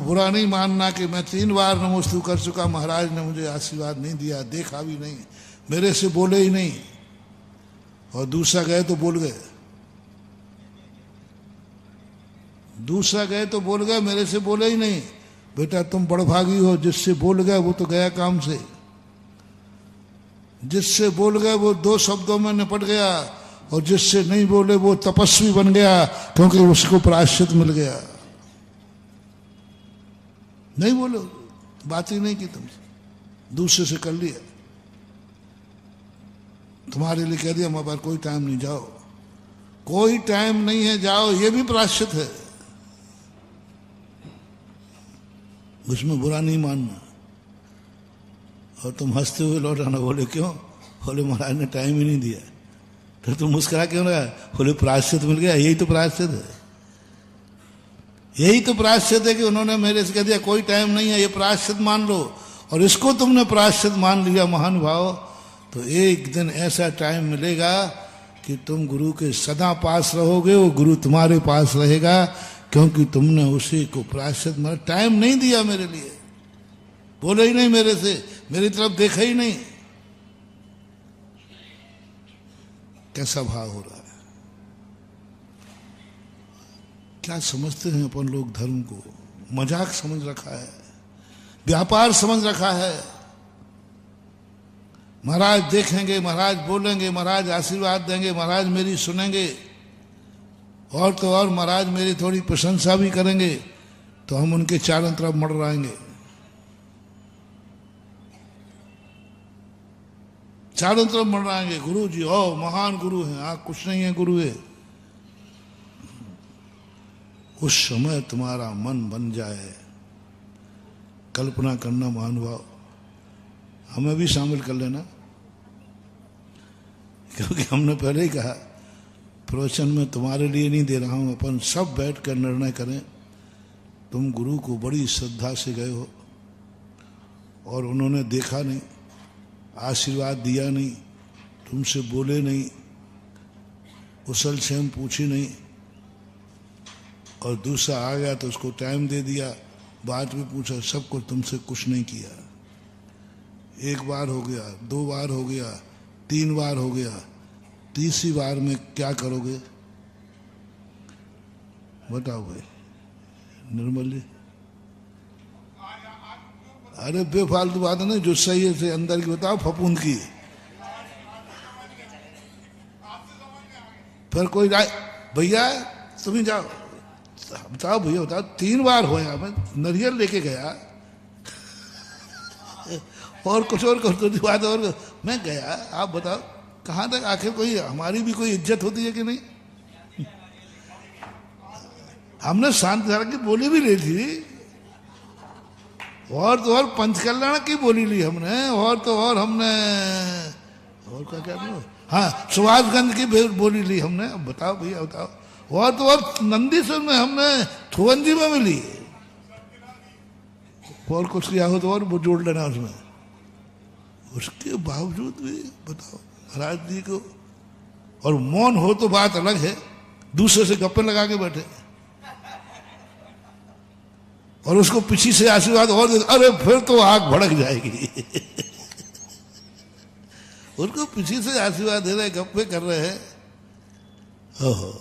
बुरा नहीं मानना कि मैं 3 बार नमोस्तु कर चुका, महाराज ने मुझे आशीर्वाद नहीं दिया, देखा भी नहीं, मेरे से बोले ही नहीं, और दूसरा गए तो बोल गए, दूसरा गए तो बोल गए, मेरे से बोले ही नहीं। बेटा तुम बड़भागी हो, जिससे बोल गए वो तो गया काम से, जिससे बोल गए वो 2 शब्दों में निपट गया, और जिससे नहीं बोले वो तपस्वी बन गया, क्योंकि उसको प्रायश्चित मिल गया। नहीं बोलो, बात ही नहीं की तुमसे, दूसरे से कर लिया, तुम्हारे लिए कह दिया हमारे पास कोई टाइम नहीं, जाओ, कोई टाइम नहीं है, जाओ, ये भी प्रायश्चित है, उसमें बुरा नहीं मानना। और तुम हंसते हुए लौट आना, बोले क्यों? बोले महाराज ने टाइम ही नहीं दिया। तो तुम मुस्कुरा क्यों रहा? बोले प्रायश्चित मिल गया, यही तो प्रायश्चित है, यही तो प्रायश्चित है कि उन्होंने मेरे से कह दिया कोई टाइम नहीं है, ये प्रायश्चित मान लो, और इसको तुमने प्रायश्चित मान लिया महान भाव, तो एक दिन ऐसा टाइम मिलेगा कि तुम गुरु के सदा पास रहोगे, वो गुरु तुम्हारे पास रहेगा, क्योंकि तुमने उसी को प्रायश्चित मान। टाइम नहीं दिया मेरे लिए, बोले ही नहीं मेरे से, मेरी तरफ देखा ही नहीं। कैसा भाव हो रहा है? क्या समझते हैं अपन लोग धर्म को? मजाक समझ रखा है, व्यापार समझ रखा है। महाराज देखेंगे, महाराज बोलेंगे, महाराज आशीर्वाद देंगे, महाराज मेरी सुनेंगे, और तो और महाराज मेरी थोड़ी प्रशंसा भी करेंगे, तो हम उनके चारों तरफ मड़ आएंगे, चारों तरफ मड़ आएंगे। गुरु जी ओ महान गुरु हैं, आप कुछ नहीं है, गुरु है। उस समय तुम्हारा मन बन जाए, कल्पना करना महानुभाव, हमें भी शामिल कर लेना, क्योंकि हमने पहले ही कहा प्रवचन में तुम्हारे लिए नहीं दे रहा हूं, अपन सब बैठ कर निर्णय करें। तुम गुरु को बड़ी श्रद्धा से गए हो, और उन्होंने देखा नहीं, आशीर्वाद दिया नहीं, तुमसे बोले नहीं, उसल सेम पूछी नहीं, और दूसरा आ गया तो उसको टाइम दे दिया, बात भी पूछा, सब कुछ तुमसे कुछ नहीं किया। 1 बार हो गया, 2 बार हो गया, 3 बार हो गया, तीसरी बार में क्या करोगे? बताओ भाई निर्मल जी। अरे बेफालतू बात नहीं, जो सही है से अंदर की बताओ, फपूंद की। फिर कोई राय, भैया तुम ही जाओ, बताओ भैया बताओ, 3 बार हो गया, मैं नारियल लेके गया और कुछ और बात, और मैं गया, आप बताओ कहाँ तक आखिर कोई हमारी भी कोई इज्जत होती है कि नहीं? हमने शांत धारा की बोली भी ली थी, और तो और पंचकल्याण की बोली ली हमने, और तो और हमने और क्या बोलो, हाँ सुभाषगंज की बोली ली हमने। अब बताओ भैया बताओ, और तो और नंदीसर में हमने थुवंजी में मिली, और कुछ किया हो तो और वो जोड़ लेना उसमें। उसके बावजूद भी बताओ महाराज जी को, और मौन हो तो बात अलग है, दूसरे से गप्पे लगा के बैठे, और उसको पीछे से आशीर्वाद और दे, अरे फिर तो आग भड़क जाएगी उनको पीछे से आशीर्वाद दे रहे, गप्पे कर रहे हैं। ओहो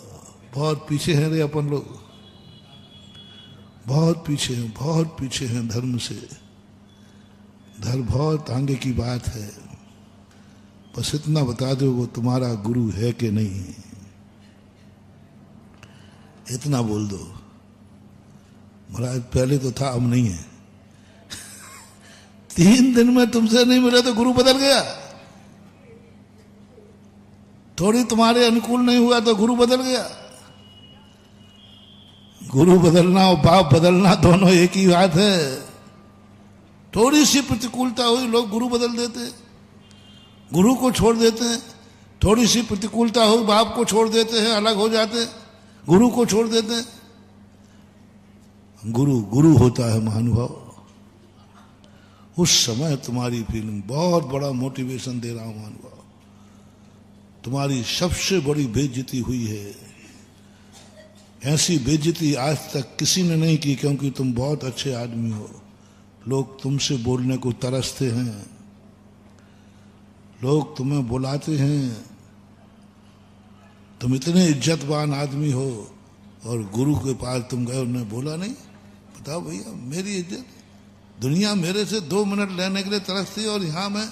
बहुत पीछे हैं रे अपन लोग, बहुत पीछे हैं, बहुत पीछे हैं धर्म से। धर्म बहुत आगे की बात है, बस इतना बता दो वो तुम्हारा गुरु है कि नहीं, इतना बोल दो। महाराज पहले तो था, अब नहीं है 3 दिन में तुमसे नहीं मिला तो गुरु बदल गया, थोड़ी तुम्हारे अनुकूल नहीं हुआ तो गुरु बदल गया। गुरु बदलना और बाप बदलना दोनों एक ही बात है। थोड़ी सी प्रतिकूलता हुई, लोग गुरु बदल देते, गुरु को छोड़ देते हैं। थोड़ी सी प्रतिकूलता हुई, बाप को छोड़ देते हैं, अलग हो जाते हैं, गुरु को छोड़ देते हैं। गुरु गुरु होता है महानुभाव। उस समय तुम्हारी फीलिंग बहुत बड़ा मोटिवेशन दे रहा हूं महानुभाव, तुम्हारी सबसे बड़ी बेइज्जती हुई है। ऐसी बेइज्जती आज तक किसी ने नहीं की, क्योंकि तुम बहुत अच्छे आदमी हो। लोग तुमसे बोलने को तरसते हैं, लोग तुम्हें बुलाते हैं, तुम इतने इज्जतवान आदमी हो, और गुरु के पास तुम गए, उन्होंने बोला नहीं। बताओ भैया, मेरी इज्जत, दुनिया मेरे से 2 मिनट लेने के लिए तरसती है, और यहां मैं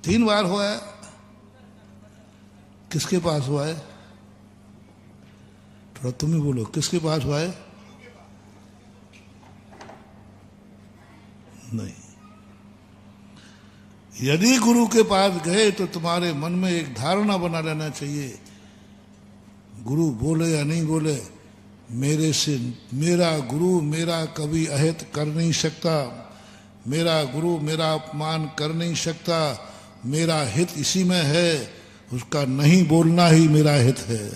3 बार हुआ है। किसके पास हुआ है? थोड़ा तुम ही बोलो, किसके पास हुआ है? नहीं। यदि गुरु के पास गए तो तुम्हारे मन में एक धारणा बना लेना चाहिए, गुरु बोले या नहीं बोले, मेरे से, मेरा गुरु मेरा कभी अहित कर नहीं सकता, मेरा गुरु मेरा अपमान कर नहीं सकता, मेरा हित इसी में है, उसका नहीं बोलना ही मेरा हित है,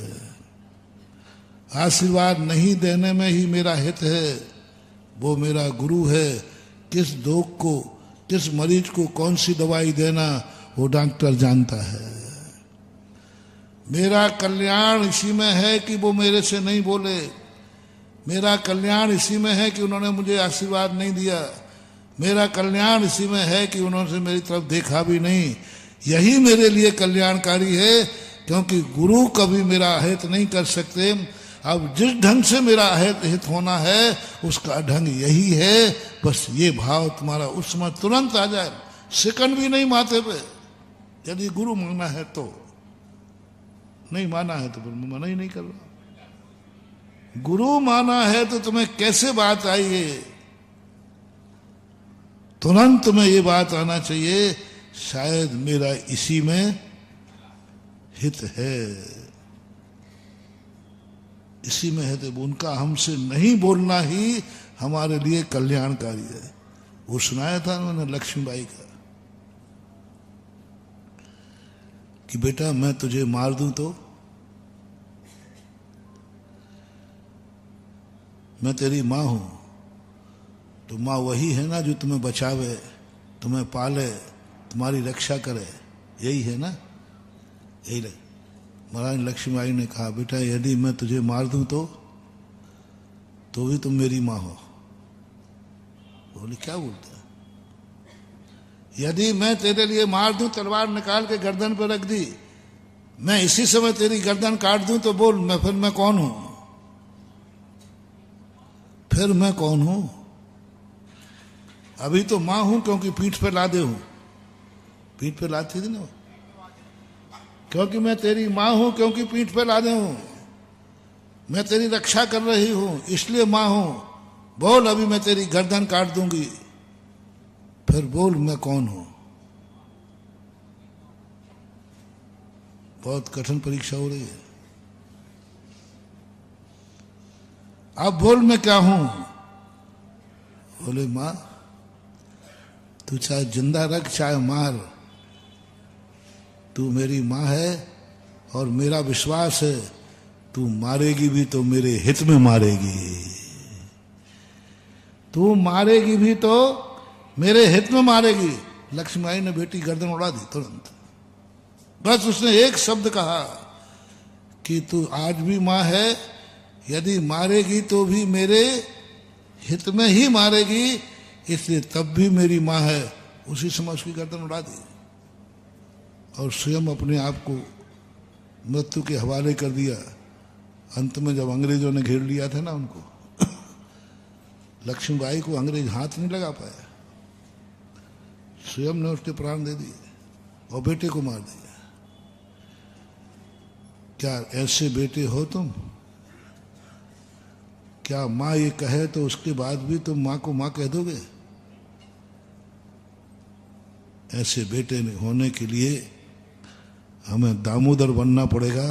आशीर्वाद नहीं देने में ही मेरा हित है, वो मेरा गुरु है। किस रोग को, किस मरीज को कौन सी दवाई देना, वो डॉक्टर जानता है। मेरा कल्याण इसी में है कि वो मेरे से नहीं बोले, मेरा कल्याण इसी में है कि उन्होंने मुझे आशीर्वाद नहीं दिया, मेरा कल्याण इसी में है कि उन्होंने मेरी तरफ देखा भी नहीं। यही मेरे लिए कल्याणकारी है, क्योंकि गुरु कभी मेरा अहित नहीं कर सकते। अब जिस ढंग से मेरा हित होना है, उसका ढंग यही है। बस ये भाव तुम्हारा उस समय तुरंत आ जाए, सेकंड भी नहीं माथे पे। यदि गुरु माना है तो, नहीं माना है तो फिर मना ही नहीं कर रहा। गुरु माना है तो तुम्हें कैसे बात आई है, तुरंत तुम्हें ये बात आना चाहिए, शायद मेरा इसी में हित है, इसी में है। तो उनका हमसे नहीं बोलना ही हमारे लिए कल्याणकारी है। वो सुनाया था मैंने लक्ष्मीबाई का कि बेटा मैं तुझे मार दूं तो, मैं तेरी माँ हूं, तो माँ वही है ना जो तुम्हें बचावे, तुम्हें पाले, तुम्हारी रक्षा करे, यही है ना। यही लगे महाराज लक्ष्मीबाई ने कहा, बेटा यदि मैं तुझे मार दूं तो भी तुम मेरी माँ हो। बोले क्या बोलता है? यदि मैं तेरे लिए मार दूं, तलवार निकाल के गर्दन पर रख दी, मैं इसी समय तेरी गर्दन काट दूं तो बोल, फिर मैं कौन हूं? फिर मैं कौन हूं? अभी तो मां हूं क्योंकि पीठ पे लादे हूं, पीठ पे लाती थी ना, क्योंकि मैं तेरी मां हूं, क्योंकि पीठ पे लादे हूं, मैं तेरी रक्षा कर रही हूं, इसलिए मां हूं। बोल अभी मैं तेरी गर्दन काट दूंगी, फिर बोल मैं कौन हूं। बहुत कठिन परीक्षा हो रही है। अब बोल मैं क्या हूं। बोले मां तू चाहे जिंदा रख चाहे मार, तू मेरी मां है, और मेरा विश्वास है तू मारेगी भी तो मेरे हित में मारेगी, तू मारेगी भी तो मेरे हित में मारेगी। लक्ष्मीबाई ने बेटी गर्दन उड़ा दी तुरंत। बस उसने एक शब्द कहा कि तू आज भी मां है, यदि मारेगी तो भी मेरे हित में ही मारेगी, इसलिए तब भी मेरी मां है। उसी समय उसकी गर्दन उड़ा दी और स्वयं अपने आप को मृत्यु के हवाले कर दिया। अंत में जब अंग्रेजों ने घेर लिया था ना उनको, लक्ष्मीबाई को अंग्रेज हाथ नहीं लगा पाया, स्वयं ने उसके प्राण दे दिए और बेटे को मार दिया। क्या ऐसे बेटे हो तुम? क्या माँ ये कहे तो उसके बाद भी तुम माँ को माँ कह दोगे? ऐसे बेटे होने के लिए हमें दामोदर बनना पड़ेगा,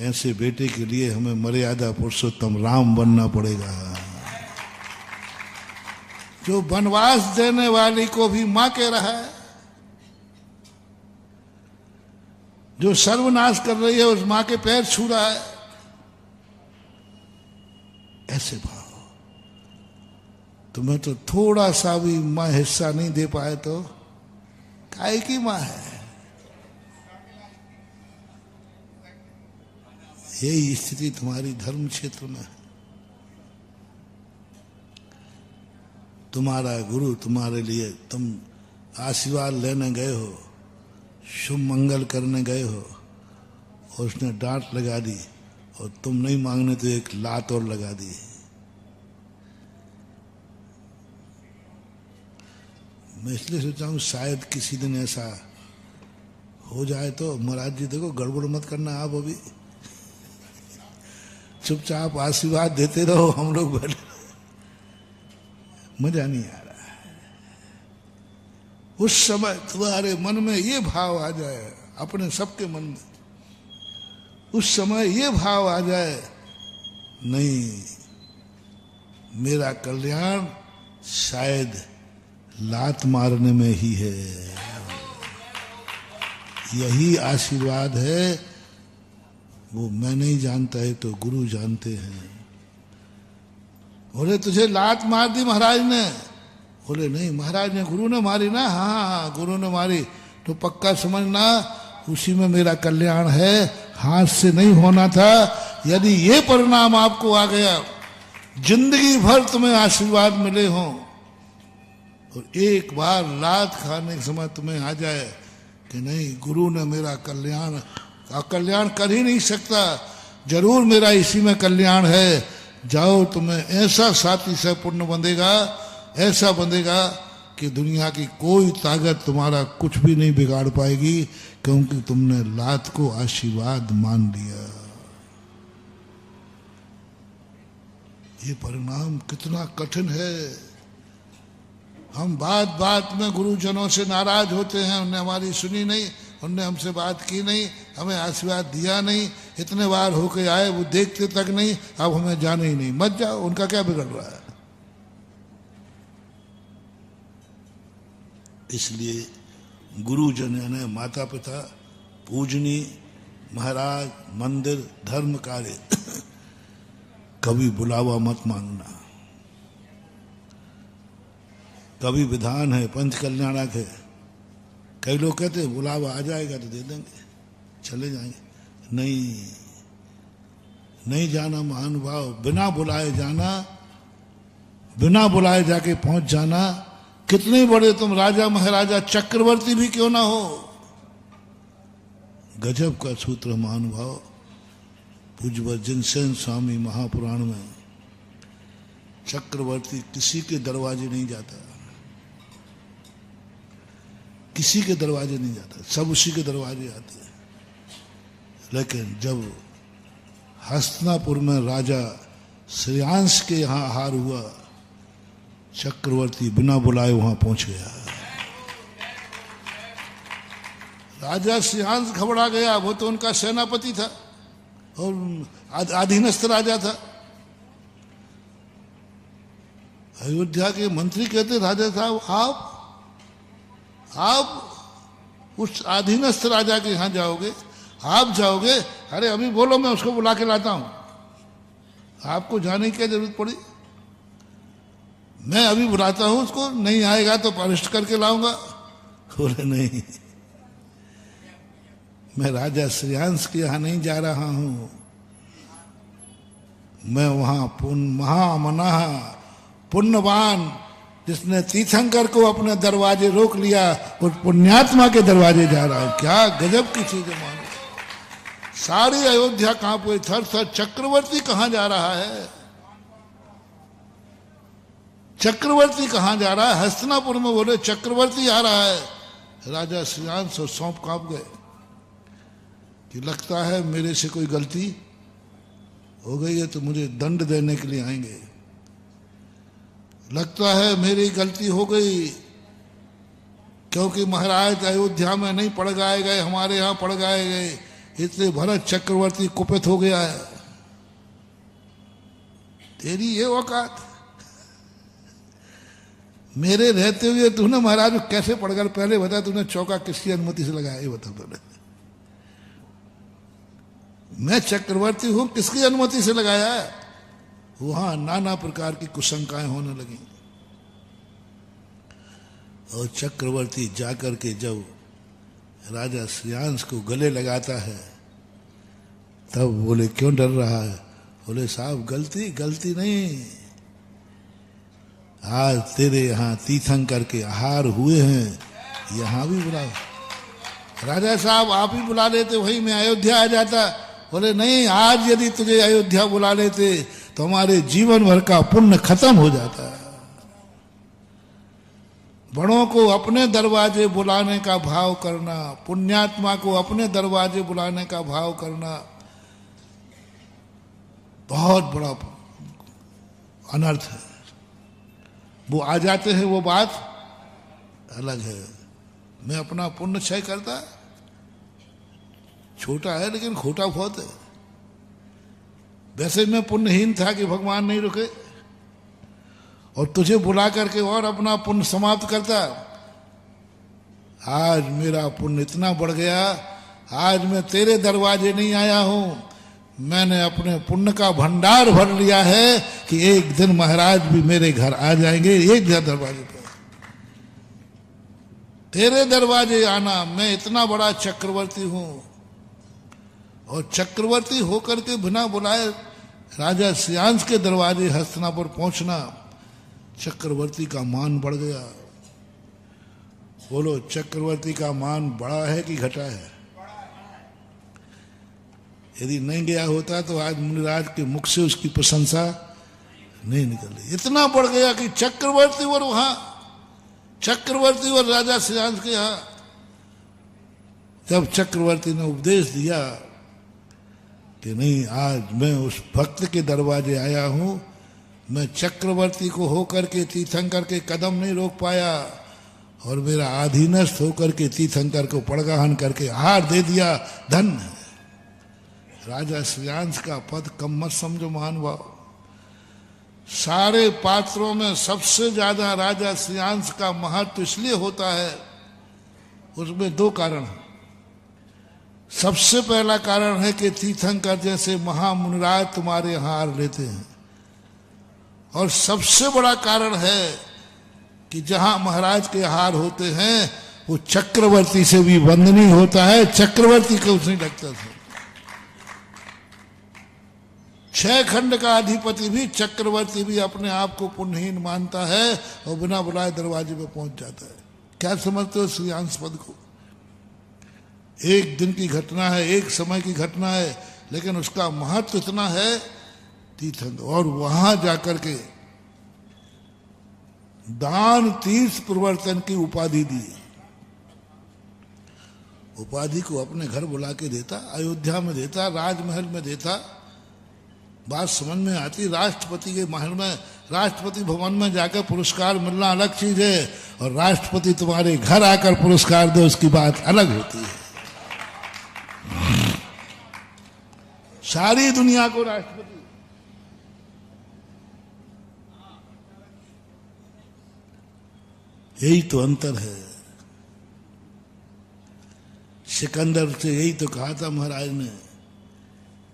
ऐसे बेटे के लिए हमें मर्यादा पुरुषोत्तम राम बनना पड़ेगा, जो वनवास देने वाली को भी मां कह रहा है, जो सर्वनाश कर रही है उस मां के पैर छू रहा है। ऐसे भाव तुम्हें तो थोड़ा सा भी मां हिस्सा नहीं दे पाए तो काय की मां है। यही स्थिति तुम्हारी धर्म क्षेत्र में है। तुम्हारा गुरु तुम्हारे लिए, तुम आशीर्वाद लेने गए हो, शुभ मंगल करने गए हो, और उसने डांट लगा दी और तुम नहीं मांगने तो एक लात और लगा दी। मैं इसलिए सोचा हूं शायद किसी दिन ऐसा हो जाए तो महाराज जी देखो गड़बड़ मत करना, आप अभी चुपचाप आशीर्वाद देते रहो, हम लोग बैठे, मजा नहीं आ रहा है। उस समय तुम्हारे मन में ये भाव आ जाए, अपने सबके मन में उस समय ये भाव आ जाए, नहीं मेरा कल्याण शायद लात मारने में ही है, यही आशीर्वाद है, वो मैं नहीं जानता है तो गुरु जानते हैं। बोले तुझे लात मार दी महाराज ने? बोले नहीं महाराज ने, गुरु ने मारी ना। हाँ गुरु ने मारी, तो पक्का समझना उसी में मेरा कल्याण है, हाथ से नहीं होना था। यदि ये परिणाम आपको आ गया, जिंदगी भर तुम्हें आशीर्वाद मिले हों, और एक बार लात खाने के समय तुम्हें आ जाए कि नहीं गुरु ने मेरा कल्याण कर ही नहीं सकता, जरूर मेरा इसी में कल्याण है, जाओ तुम्हें ऐसा साथी से पुण्य बंधेगा, ऐसा बंधेगा कि दुनिया की कोई ताकत तुम्हारा कुछ भी नहीं बिगाड़ पाएगी, क्योंकि तुमने लात को आशीर्वाद मान लिया। ये परिणाम कितना कठिन है। हम बात बात में गुरुजनों से नाराज होते हैं, उन्होंने हमारी सुनी नहीं, उनने हमसे बात की नहीं, हमें आशीर्वाद दिया नहीं, इतने बार होके आए वो देखते तक नहीं, अब हमें जाने ही नहीं। मत जाओ, उनका क्या बिगड़ रहा है। इसलिए गुरुजन यानी माता पिता, पूजनी, महाराज, मंदिर, धर्म कार्य कभी बुलावा मत मांगना। कभी विधान है, पंच कल्याणक है, कई लोग कहते हैं बुलावा आ जाएगा तो दे देंगे, चले जाएंगे। नहीं जाना महानुभाव, बिना बुलाए जाना, बिना बुलाए जाके पहुंच जाना। कितने बड़े तुम राजा महाराजा चक्रवर्ती भी क्यों ना हो, गजब का सूत्र महानुभाव पूज्य जिनसेन स्वामी महापुराण में, चक्रवर्ती किसी के दरवाजे नहीं जाता, किसी के दरवाजे नहीं जाता, सब उसी के दरवाजे आते हैं। लेकिन जब हस्तिनापुर में राजा श्रेयांश के यहाँ आहार हुआ, चक्रवर्ती बिना बुलाए वहां पहुंच गया। राजा श्रेयांश घबरा गया, वो तो उनका सेनापति था और अधीनस्थ राजा था। अयोध्या के मंत्री कहते राजा साहब आप उस अधीनस्थ राजा के यहां जाओगे, आप जाओगे? अरे अभी बोलो, मैं उसको बुला के लाता हूं। आपको जाने की क्या जरूरत पड़ी? मैं अभी बुलाता हूं उसको, नहीं आएगा तो अरेस्ट करके लाऊंगा। बोले नहीं, मैं राजा श्रेयांश के यहां नहीं जा रहा हूं, मैं वहां महामना पुण्यवान जिसने तीर्थंकर को अपने दरवाजे रोक लिया, उस पुण्यात्मा के दरवाजे जा रहा हूं। क्या गजब की चीज है मानो। सारी अयोध्या कांपे, थर थर। चक्रवर्ती कहां जा रहा है? चक्रवर्ती कहां जा रहा है? हस्तिनापुर में बोले चक्रवर्ती आ रहा है। राजा श्रेयांश और सौंप कांप गए कि लगता है मेरे से कोई गलती हो गई है, तो मुझे दंड देने के लिए आएंगे। लगता है मेरी गलती हो गई, क्योंकि महाराज अयोध्या में नहीं पड़ गाए गए, हमारे यहां पड़ गाए गए, इसलिए भरत चक्रवर्ती कुपित हो गया है। तेरी ये औकात, मेरे रहते हुए तूने महाराज कैसे पड़ गया? पहले बता, तूने चौका किसकी अनुमति से लगाया, ये बता पहले। मैं चक्रवर्ती हूं, किसकी अनुमति से लगाया है? वहां नाना प्रकार की कुशंकाएं होने लगी। और चक्रवर्ती जाकर के जब राजा श्रेयांश को गले लगाता है, तब बोले क्यों डर रहा है? बोले साहब गलती नहीं, आज तेरे यहाँ तीर्थंकर के आहार हुए हैं, यहाँ भी बुला। राजा साहब आप ही बुला लेते वही मैं अयोध्या आ जाता। बोले नहीं, आज यदि तुझे अयोध्या बुला लेते तो हमारे जीवन भर का पुण्य खत्म हो जाता। बड़ों को अपने दरवाजे बुलाने का भाव करना, पुण्यात्मा को अपने दरवाजे बुलाने का भाव करना बहुत बड़ा अनर्थ है। वो आ जाते हैं वो बात अलग है। मैं अपना पुण्य क्षय करता, छोटा है लेकिन खोटा बहुत है। वैसे मैं पुण्यहीन था कि भगवान नहीं रुके और तुझे बुला करके और अपना पुण्य समाप्त करता। आज मेरा पुण्य इतना बढ़ गया, आज मैं तेरे दरवाजे नहीं आया हूं, मैंने अपने पुण्य का भंडार भर लिया है कि एक दिन महाराज भी मेरे घर आ जाएंगे एक दरवाजे पर। तेरे दरवाजे आना, मैं इतना बड़ा चक्रवर्ती हूं और चक्रवर्ती होकर के बिना बुलाए राजा श्रेयांश के दरवाजे हस्तिनापुर पहुंचना, चक्रवर्ती का मान बढ़ गया। बोलो चक्रवर्ती का मान बढ़ा है कि घटा है? यदि नहीं गया होता तो आज मुनिराज के मुख से उसकी प्रशंसा नहीं निकली। इतना बढ़ गया कि चक्रवर्ती और वहां चक्रवर्ती और राजा श्रेयांश के यहां जब चक्रवर्ती ने उपदेश दिया कि नहीं, आज मैं उस भक्त के दरवाजे आया हूं, मैं चक्रवर्ती को होकर के तीर्थंकर के कदम नहीं रोक पाया और मेरा अधीनस्थ होकर के तीर्थंकर को पड़गाहन करके हार दे दिया, धन है। राजा श्रेयांश का पद कम मत समझो महानुभाव। सारे पात्रों में सबसे ज्यादा राजा श्रेयांश का महत्व इसलिए होता है, उसमें दो कारण हैं। सबसे पहला कारण है कि तीर्थंकर जैसे महामुनिराज तुम्हारे यहाँ हार लेते हैं, और सबसे बड़ा कारण है कि जहां महाराज के हार होते हैं वो चक्रवर्ती से भी वंदनीय होता है, चक्रवर्ती को नहीं लगता था। 6 खंड का अधिपति भी, चक्रवर्ती भी अपने आप को पुण्यहीन मानता है और बिना बुलाए दरवाजे पे पहुंच जाता है। क्या समझते हो श्रेयांश पद को? एक दिन की घटना है, एक समय की घटना है, लेकिन उसका महत्व इतना है तीर्थंकर। और वहां जाकर के दान तीर्थ प्रवर्तन की उपाधि दी। उपाधि को अपने घर बुला के देता, अयोध्या में देता, राजमहल में देता। बात समझ में आती? राष्ट्रपति के महल में, राष्ट्रपति भवन में जाकर पुरस्कार मिलना अलग चीज है, और राष्ट्रपति तुम्हारे घर आकर पुरस्कार दे उसकी बात अलग होती है। सारी दुनिया को राष्ट्रपति, यही तो अंतर है। सिकंदर से यही तो कहा था महाराज ने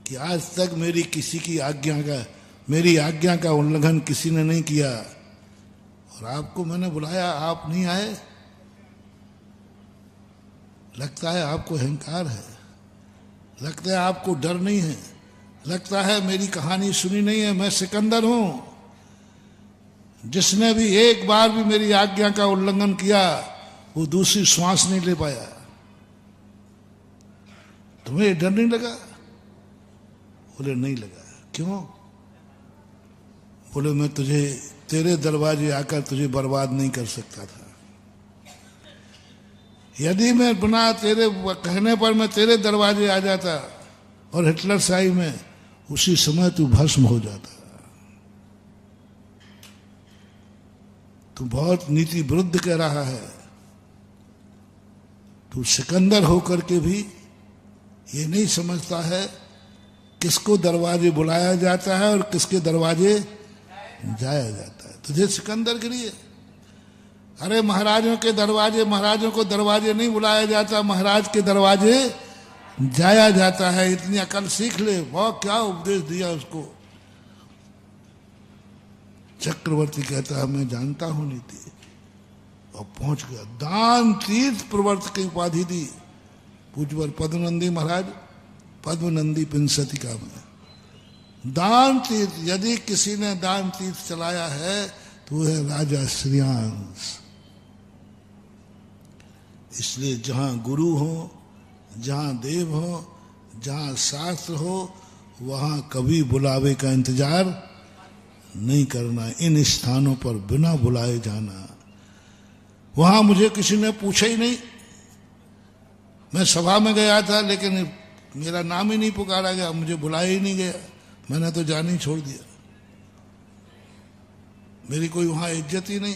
कि आज तक मेरी आज्ञा का उल्लंघन किसी ने नहीं किया, और आपको मैंने बुलाया, आप नहीं आए। लगता है आपको अहंकार है, लगता है आपको डर नहीं है, लगता है मेरी कहानी सुनी नहीं है। मैं सिकंदर हूं, जिसने भी एक बार भी मेरी आज्ञा का उल्लंघन किया वो दूसरी श्वास नहीं ले पाया। तुम्हें डर नहीं लगा? बोले नहीं लगा। क्यों? बोले मैं तुझे, तेरे दरवाजे आकर तुझे बर्बाद नहीं कर सकता था। यदि मैं बिना तेरे कहने पर मैं तेरे दरवाजे आ जाता और हिटलर शाही में, उसी समय तू भस्म हो जाता। तू बहुत नीति विरुद्ध कह रहा है। तू सिकंदर होकर के भी ये नहीं समझता है किसको दरवाजे बुलाया जाता है और किसके दरवाजे जाया जाता है। तुझे सिकंदर के लिए, अरे महाराजों के दरवाजे, महाराजों को दरवाजे नहीं बुलाया जाता, महाराज के दरवाजे जाया जाता है। इतनी अकल सीख ले। बहुत क्या उपदेश दिया उसको। चक्रवर्ती कहता है मैं जानता हूं नीति, और पहुंच गया। दान तीर्थ प्रवर्तक की उपाधि दी पूज्यवर पद्मनंदी महाराज, पद्मनंदी पिंसतिका में। दान तीर्थ, यदि किसी ने दान तीर्थ चलाया है तो है राजा श्रेयांश। इसलिए जहां गुरु हो, जहां देव हो, जहां शास्त्र हो, वहां कभी बुलावे का इंतजार नहीं करना। इन स्थानों पर बिना बुलाए जाना। वहां मुझे किसी ने पूछा ही नहीं, मैं सभा में गया था लेकिन मेरा नाम ही नहीं पुकारा गया, मुझे बुलाया ही नहीं गया, मैंने तो जान ही छोड़ दिया। मेरी कोई वहां इज्जत ही नहीं।